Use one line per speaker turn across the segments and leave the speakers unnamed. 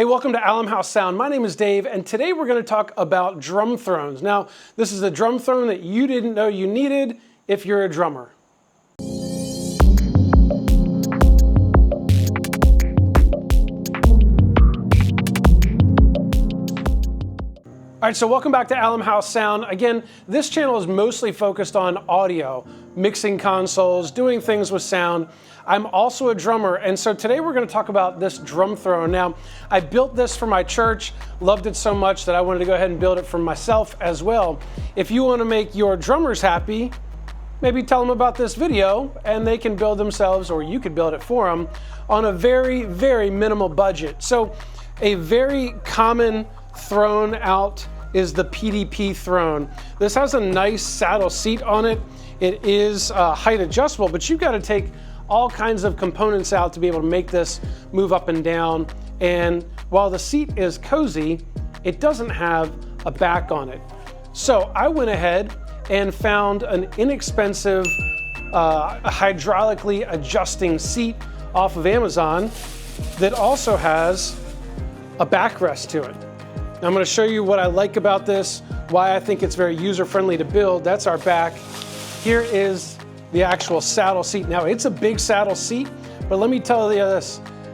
Hey, welcome to Alum House Sound. My name is Dave, and today we're going to talk about drum thrones. Now, this is a drum throne that you didn't know you needed if you're a drummer. All right, so welcome back to Alum House Sound. Again, this channel is mostly focused on audio, mixing consoles, doing things with sound. I'm also a drummer, and so today we're going to talk about this drum throne. Now, I built this for my church, loved it so much that I wanted to go ahead and build it for myself as well. If you want to make your drummers happy, maybe tell them about this video and they can build themselves, or you could build it for them, on a very, very minimal budget. So a very common throne out is the PDP throne. This has a nice saddle seat on it. It is height adjustable, but you've got to take all kinds of components out to be able to make this move up and down. And while the seat is cozy, it doesn't have a back on it. So I went ahead and found an inexpensive hydraulically adjusting seat off of Amazon that also has a backrest to it. Now I'm going to show you what I like about this, why I think it's very user-friendly to build. That's our back. Here is the actual saddle seat. Now it's a big saddle seat, but let me tell you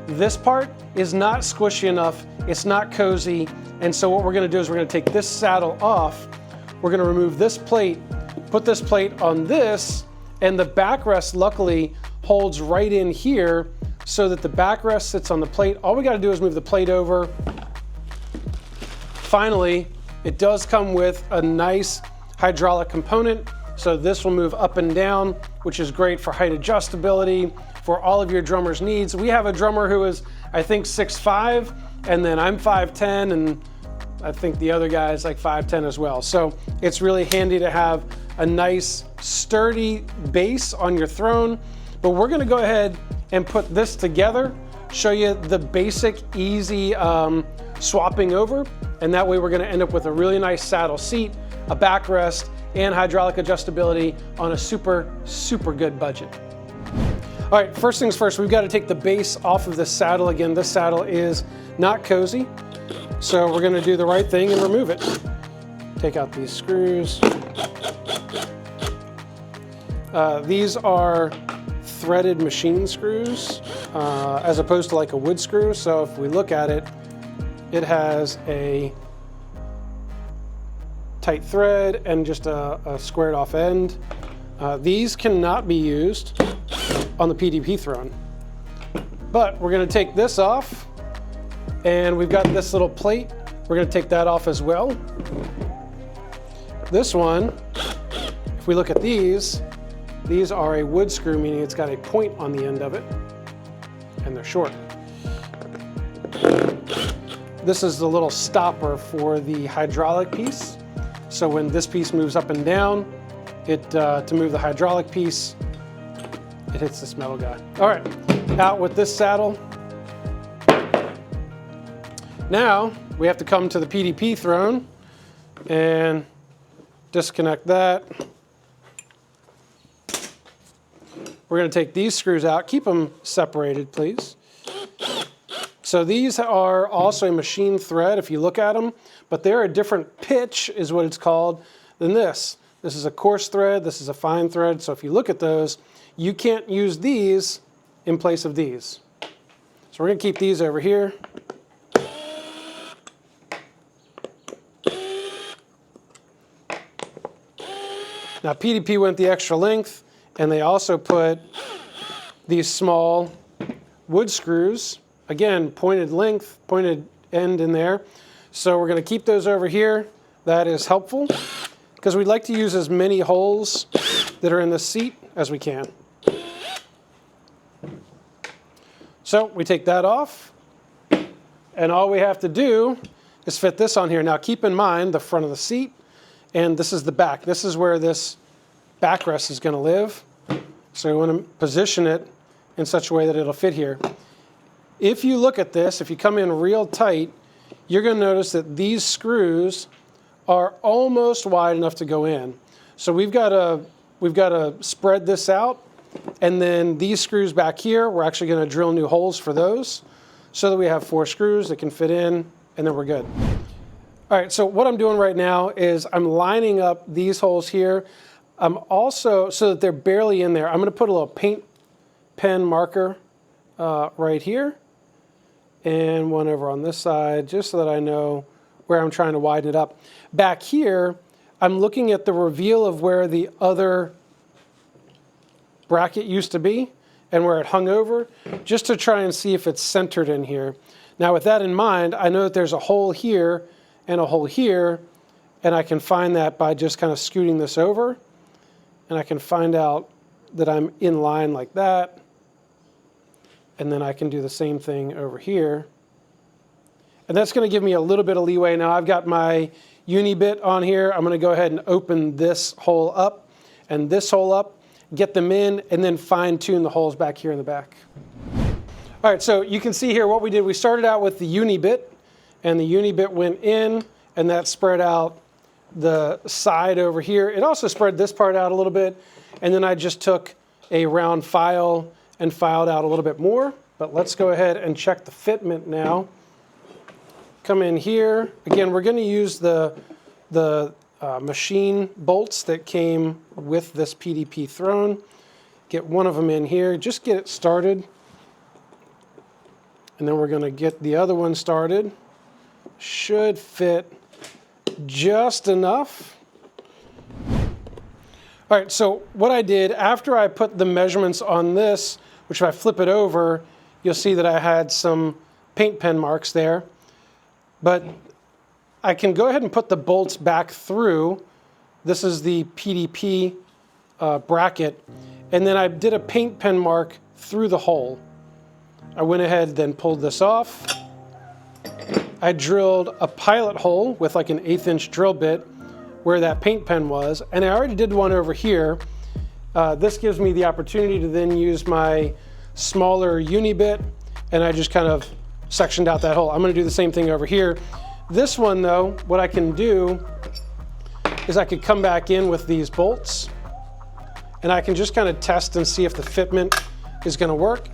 this part is not squishy enough, it's not cozy, and so what we're going to do is we're going to take this saddle off, we're going to remove this plate, put this plate on this, and the backrest luckily holds right in here so that the backrest sits on the plate. All we got to do is move the plate over. Finally, it does come with a nice hydraulic component. So this will move up and down, which is great for height adjustability, for all of your drummer's needs. We have a drummer who is, I think, 6'5", and then I'm 5'10", and I think the other guy is like 5'10" as well. So it's really handy to have a nice, sturdy base on your throne. But we're gonna go ahead and put this together, show you the basic, easy swapping over, and that way we're gonna end up with a really nice saddle seat, a backrest, and hydraulic adjustability on a super, super good budget. All right, first things first, we've got to take the base off of this saddle. Again, this saddle is not cozy, so we're going to do the right thing and remove it. Take out these screws. These are threaded machine screws as opposed to like a wood screw. So if we look at it, it has a tight thread and just a squared off end. These cannot be used on the PDP throne. But we're going to take this off, and we've got this little plate. We're going to take that off as well. This one, if we look at these are a wood screw, meaning it's got a point on the end of it, and they're short. This is the little stopper for the hydraulic piece. So when this piece moves up and down, to move the hydraulic piece, it hits this metal guy. All right, out with this saddle. Now we have to come to the PDP throne and disconnect that. We're going to take these screws out. Keep them separated, please. So these are also a machine thread if you look at them, but they're a different pitch is what it's called than this. This is a coarse thread, this is a fine thread, so if you look at those, you can't use these in place of these. So we're going to keep these over here. Now PDP went the extra length, and they also put these small wood screws. Again, pointed length, pointed end in there. So we're going to keep those over here. That is helpful because we'd like to use as many holes that are in the seat as we can. So we take that off, and all we have to do is fit this on here. Now keep in mind the front of the seat, and this is the back. This is where this backrest is going to live. So we want to position it in such a way that it'll fit here. If you look at this, if you come in real tight, you're going to notice that these screws are almost wide enough to go in. So we've got to spread this out, and then these screws back here, we're actually going to drill new holes for those. so that we have 4 screws that can fit in, and then we're good. All right, so what I'm doing right now is I'm lining up these holes here. I'm also, so that they're barely in there, I'm going to put a little paint pen marker right here, and one over on this side, just so that I know where I'm trying to widen it up. Back here, I'm looking at the reveal of where the other bracket used to be and where it hung over, just to try and see if it's centered in here. Now with that in mind, I know that there's a hole here and a hole here, and I can find that by just kind of scooting this over, and I can find out that I'm in line like that, and then I can do the same thing over here. And that's going to give me a little bit of leeway. Now I've got my uni bit on here. I'm going to go ahead and open this hole up and this hole up, get them in, and then fine tune the holes back here in the back. All right, so you can see here what we did. We started out with the uni bit, and the uni bit went in, and that spread out the side over here. It also spread this part out a little bit, and then I just took a round file and filed out a little bit more. But let's go ahead and check the fitment now. Come in here. Again, we're going to use the machine bolts that came with this PDP throne. Get one of them in here. Just get it started. And then we're going to get the other one started. Should fit just enough. All right, so what I did after I put the measurements on this, which if I flip it over, you'll see that I had some paint pen marks there. But I can go ahead and put the bolts back through. This is the PDP bracket. And then I did a paint pen mark through the hole. I went ahead and pulled this off. I drilled a pilot hole with like an 1/8 inch drill bit where that paint pen was. And I already did one over here. This gives me the opportunity to then use my smaller uni bit, and I just kind of sectioned out that hole. I'm going to do the same thing over here. This one though, what I can do is I could come back in with these bolts, and I can just kind of test and see if the fitment is going to work.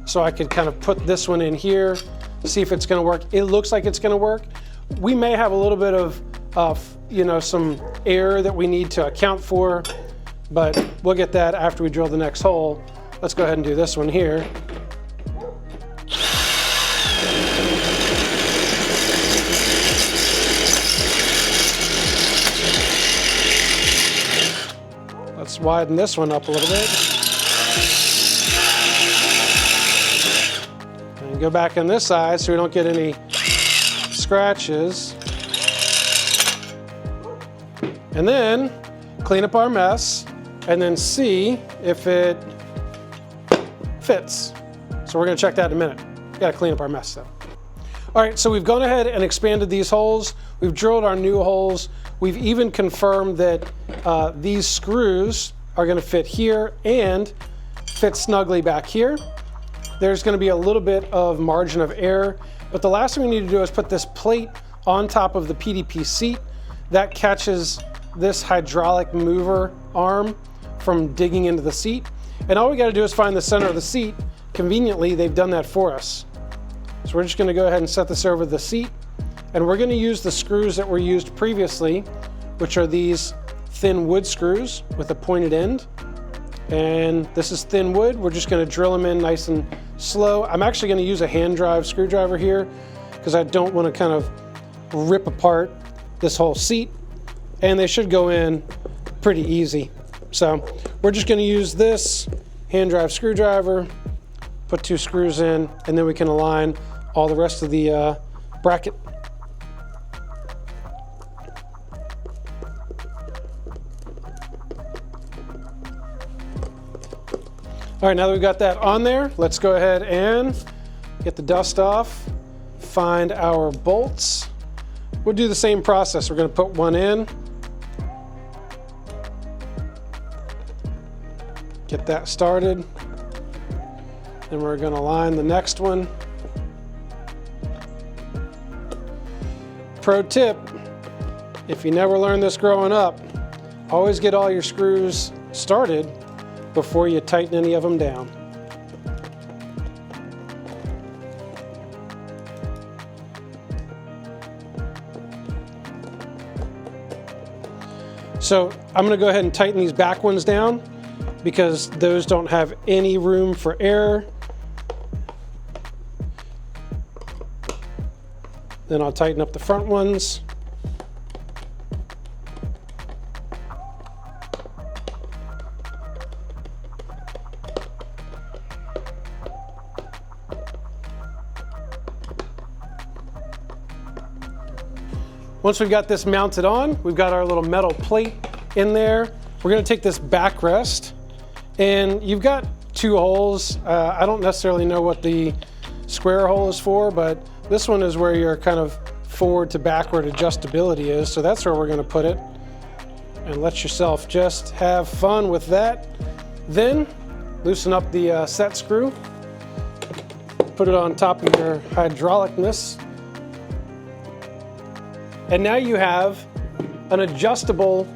So I could kind of put this one in here, see if it's going to work. It looks like it's going to work. We may have a little bit of some error that we need to account for, but we'll get that after we drill the next hole. Let's go ahead and do this one here. Let's widen this one up a little bit. And go back on this side so we don't get any scratches. And then clean up our mess and then see if it fits. So we're going to check that in a minute. Got to clean up our mess though. All right, so we've gone ahead and expanded these holes. We've drilled our new holes. We've even confirmed that these screws are going to fit here and fit snugly back here. There's going to be a little bit of margin of error, but the last thing we need to do is put this plate on top of the PDP seat. That catches this hydraulic mover arm from digging into the seat. And all we got to do is find the center of the seat. Conveniently, they've done that for us. So we're just going to go ahead and set this over the seat. And we're going to use the screws that were used previously, which are these thin wood screws with a pointed end. And this is thin wood. We're just going to drill them in nice and slow. I'm actually going to use a hand drive screwdriver here because I don't want to kind of rip apart this whole seat. And they should go in pretty easy. So we're just going to use this hand drive screwdriver, put 2 screws in, and then we can align all the rest of the bracket. All right, now that we've got that on there, let's go ahead and get the dust off, find our bolts. We'll do the same process. We're going to put one in, get that started, then we're going to line the next one. Pro tip, if you never learned this growing up, always get all your screws started before you tighten any of them down. So I'm going to go ahead and tighten these back ones down because those don't have any room for error. Then I'll tighten up the front ones. Once we've got this mounted on, we've got our little metal plate in there. We're going to take this backrest, and you've got two holes. I don't necessarily know what the square hole is for, but this one is where your kind of forward to backward adjustability is, so that's where we're going to put it. And let yourself just have fun with that. Then loosen up the set screw, put it on top of your hydraulicness, and now you have an adjustable,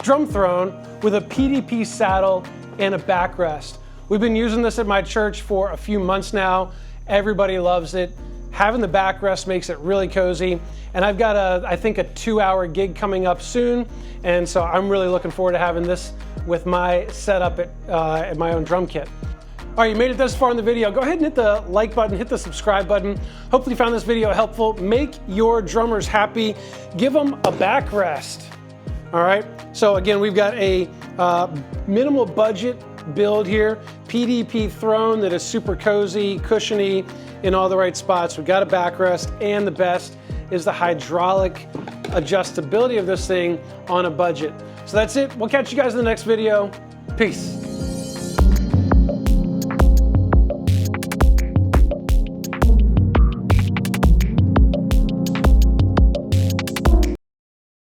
drum throne with a PDP saddle and a backrest. We've been using this at my church for a few months now. Everybody loves it. Having the backrest makes it really cozy. And I've got I think a 2-hour gig coming up soon. And so I'm really looking forward to having this with my setup at my own drum kit. All right, you made it this far in the video. Go ahead and hit the like button, hit the subscribe button. Hopefully you found this video helpful. Make your drummers happy. Give them a backrest. All right, so again, we've got a minimal budget build here. PDP throne that is super cozy, cushiony, in all the right spots. We've got a backrest, and the best is the hydraulic adjustability of this thing on a budget. So that's it. We'll catch you guys in the next video. Peace.